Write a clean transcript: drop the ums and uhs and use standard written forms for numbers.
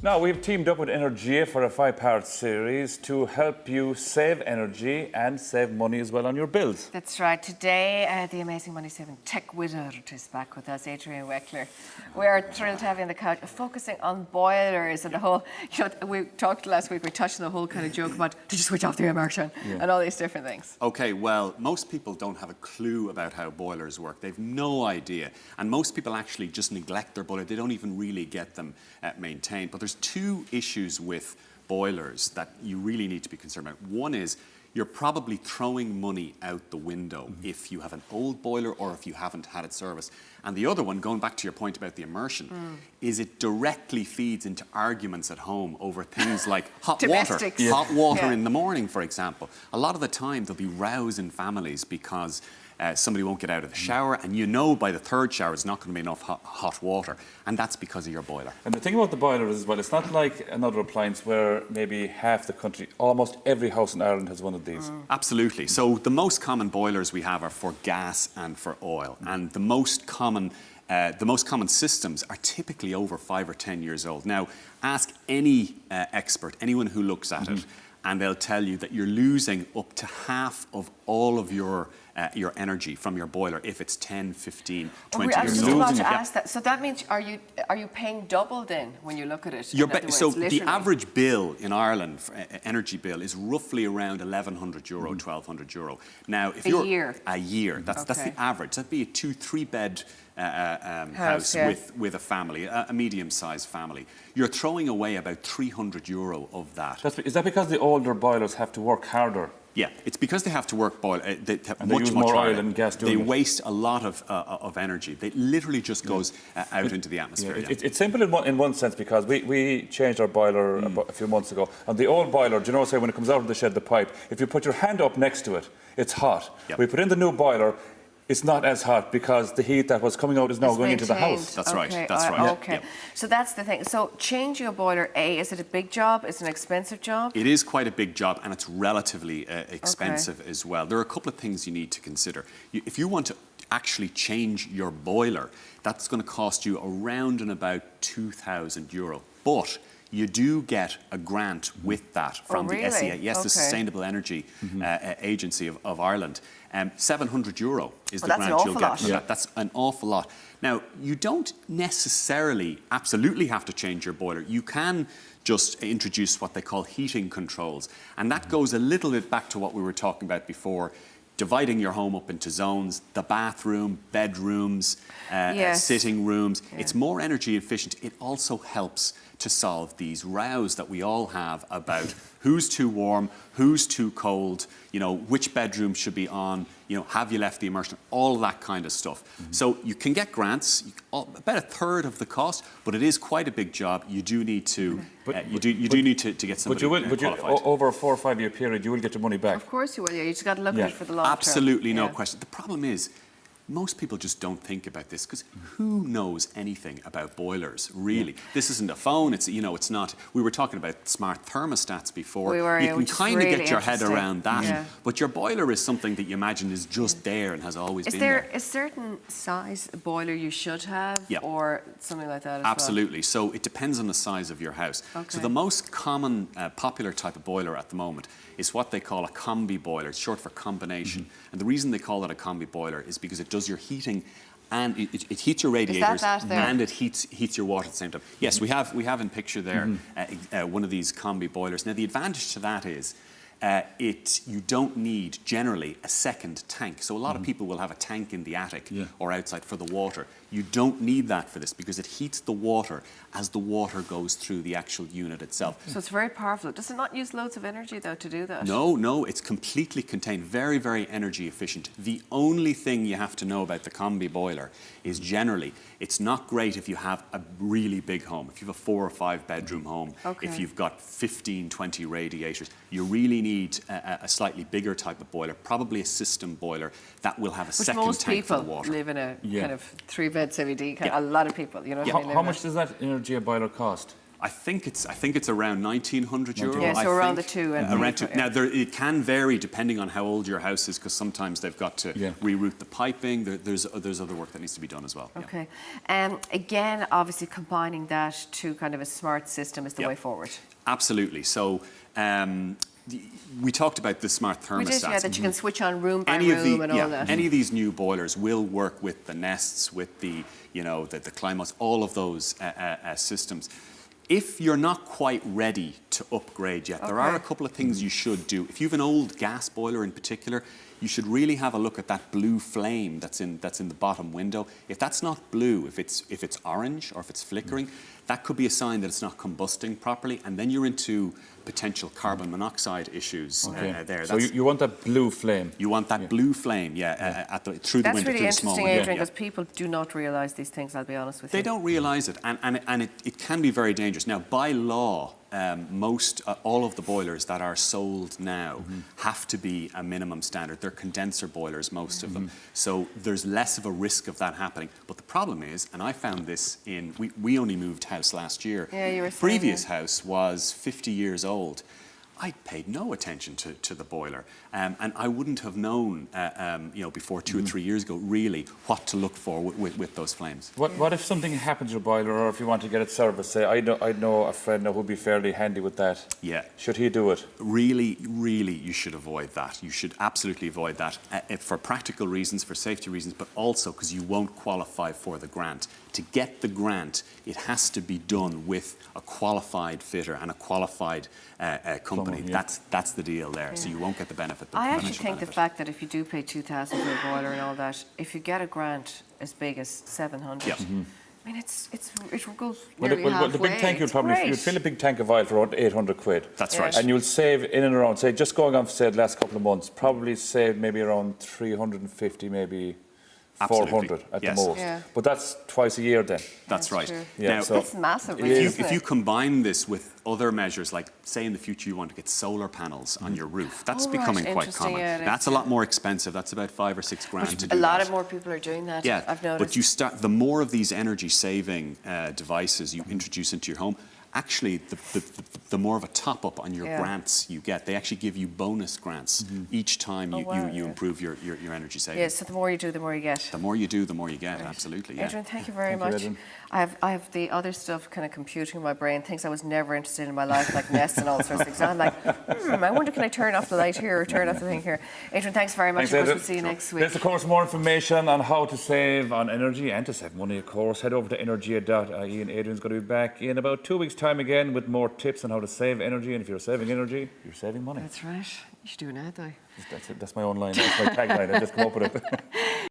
Now, we've teamed up with Energia for a 5-part series to help you save energy and save money as well on your bills. That's right. Today, the amazing money-saving tech wizard is back with us, Adrian Weckler. We are thrilled to have you on the couch, focusing on boilers and the whole, we talked last week, we touched on the whole kind of joke about, did you switch off the immersion? And all these different things. Okay, well, most people don't have a clue about how boilers work. They've no idea. And most people actually just neglect their boiler. They don't even really get them maintained. But there's two issues with boilers that you really need to be concerned about. One is you're probably throwing money out the window if you have an old boiler or if you haven't had it serviced. And the other one, going back to your point about the immersion, is it directly feeds into arguments at home over things like hot water. Hot water in the morning, for example. A lot of the time there'll be rows in families because somebody won't get out of the shower, and you know by the third shower it's not going to be enough hot water, and that's because of your boiler. And the thing about the boiler is, as well, it's not like another appliance where maybe half the country, almost every house in Ireland has one of these. Absolutely. So the most common boilers we have are for gas and for oil, and the most common systems are typically over 5 or 10 years old. Now, ask any expert, anyone who looks at it, and they'll tell you that you're losing up to half of all of your energy from your boiler if it's 10, 15, 20 I was years just old. about to ask that. So that means, are you paying double then when you look at it? So the average bill in Ireland, energy bill, is roughly around €1,100, €1,200. Now, if you're a year, that's the average. That'd be a 2-3 bed house with a family, a medium-sized family. You're throwing away about €300 of that. Is that because the older boilers have to work harder? Yeah, it's because they have to work they use more oil and gas doing They waste a lot of energy. They literally just goes out into the atmosphere. It's simple in one sense, because we changed our boiler a few months ago. And the old boiler, do you know, say when it comes out of the shed, the pipe, if you put your hand up next to it, it's hot. We put in the new boiler, it's not as hot because the heat that was coming out is now going into the house. That's right. That's right. Okay. So that's the thing. So changing a boiler, is it a big job? Is it an expensive job? It is quite a big job, and it's relatively expensive as well. There are a couple of things you need to consider. If you want to actually change your boiler, that's going to cost you around and about €2,000. But you do get a grant with that from the SEA. Yes, the Sustainable Energy Agency of Ireland. €700 is the grant you'll get for that. That's an awful lot. Now, you don't necessarily absolutely have to change your boiler. You can just introduce what they call heating controls. And that goes a little bit back to what we were talking about before, dividing your home up into zones, the bathroom, bedrooms, sitting rooms. It's more energy efficient. It also helps to solve these rows that we all have about who's too warm, who's too cold, which bedroom should be on, have you left the immersion, all that kind of stuff. So you can get grants, about a third of the cost, but it is quite a big job. You do need to need to get somebody qualified. Over a 4 or 5 year period, you will get your money back. Of course you will. You just got to look at it for the long term. Absolutely, no question. The problem is, most people just don't think about this because who knows anything about boilers, really? This isn't a phone, it's not. We were talking about smart thermostats before. You can kind of get your head around that. But your boiler is something that you imagine is just there and has always been there. Is there a certain size boiler you should have or something like that as Absolutely. So it depends on the size of your house. So the most common popular type of boiler at the moment is what they call a combi boiler. It's short for combination. And the reason they call it a combi boiler is because it does your heating and it heats your radiators and it heats your water at the same time. Yes, we have in picture there one of these combi boilers. Now the advantage to that is you don't need generally a second tank. So a lot of people will have a tank in the attic or outside for the water. You don't need that for this because it heats the water as the water goes through the actual unit itself. So it's very powerful. Does it not use loads of energy though to do that? No, it's completely contained. Very, very energy efficient. The only thing you have to know about the combi boiler is generally it's not great if you have a really big home. If you have a 4 or 5 bedroom home, if you've got 15, 20 radiators, you really need a slightly bigger type of boiler, probably a system boiler that will have a second tank for the water. Most people live in a kind of 3-bed CVD. A lot of people, How much does that Energia boiler cost? I think it's around €1,900. Yeah, so I around think. the two. Around two. Now it can vary depending on how old your house is, because sometimes they've got to reroute the piping. There's other work that needs to be done as well. Okay. Again, obviously combining that to kind of a smart system is the way forward. Absolutely. So. We talked about the smart thermostats. We did, yeah, that you can switch on room by room and all that. Any of these new boilers will work with the Nests, with the Climates, all of those systems. If you're not quite ready to upgrade yet, there are a couple of things you should do. If you have an old gas boiler in particular, you should really have a look at that blue flame that's in the bottom window. If that's not blue, if it's orange or if it's flickering, that could be a sign that it's not combusting properly, and then you're into potential carbon monoxide issues there. So you want that blue flame? You want that blue flame, through the window, through the small window. That's really interesting, Adrian, because people do not realise these things, I'll be honest with you. They don't realise it, and it can be very dangerous. Now, by law, all of the boilers that are sold now have to be a minimum standard. They're condenser boilers, most of them. So there's less of a risk of that happening. But the problem is, and I found this we only moved house last year. Yeah, you were saying, previous house was 50 years old. I paid no attention to the boiler, and I wouldn't have known, before 2 or 3 years ago, really what to look for with those flames. What if something happens to your boiler, or if you want to get it serviced? Say, I know a friend who'd be fairly handy with that. Yeah. Should he do it? Really, you should avoid that. You should absolutely avoid that for practical reasons, for safety reasons, but also because you won't qualify for the grant. To get the grant, it has to be done with a qualified fitter and a qualified company. That's the deal there. So you won't get the benefit. I actually think the fact that if you do pay 2,000 for a boiler and all that, if you get a grant as big as 700, I mean, it goes nearly halfway. The big tank, you'd fill a big tank of oil for around 800 quid. That's right. And you'll save in and around, say, just going on for, say, the last couple of months, probably save maybe around 350, maybe 400 at the most. Yeah. But that's twice a year then. That's right. Yeah, now, that's massive. If you combine this with other measures, like say in the future you want to get solar panels on your roof, that's becoming quite common. That's a lot more expensive. That's about 5 or 6 grand to do. A lot of more people are doing that. Yeah, I've noticed. But the more of these energy-saving devices you introduce into your home, actually, the more of a top-up on your grants you get. They actually give you bonus grants each time you improve your energy savings. Yes, so the more you do, the more you get. The more you do, the more you get, absolutely. Yeah. Adrian, thank you very much. I have the other stuff kind of computing in my brain, things I was never interested in my life, like Nest and all sorts of things. I'm like, I wonder, can I turn off the light here or turn off the thing here? Adrian, thanks very much. Of course, we'll see you next week. There's, of course, more information on how to save on energy and to save money, of course. Head over to energia.ie, and Adrian's going to be back in about 2 weeks' time again with more tips on how to save energy. And if you're saving energy, you're saving money. That's right. You should do an ad, though. That's my own line. That's my tagline. I just come up with it.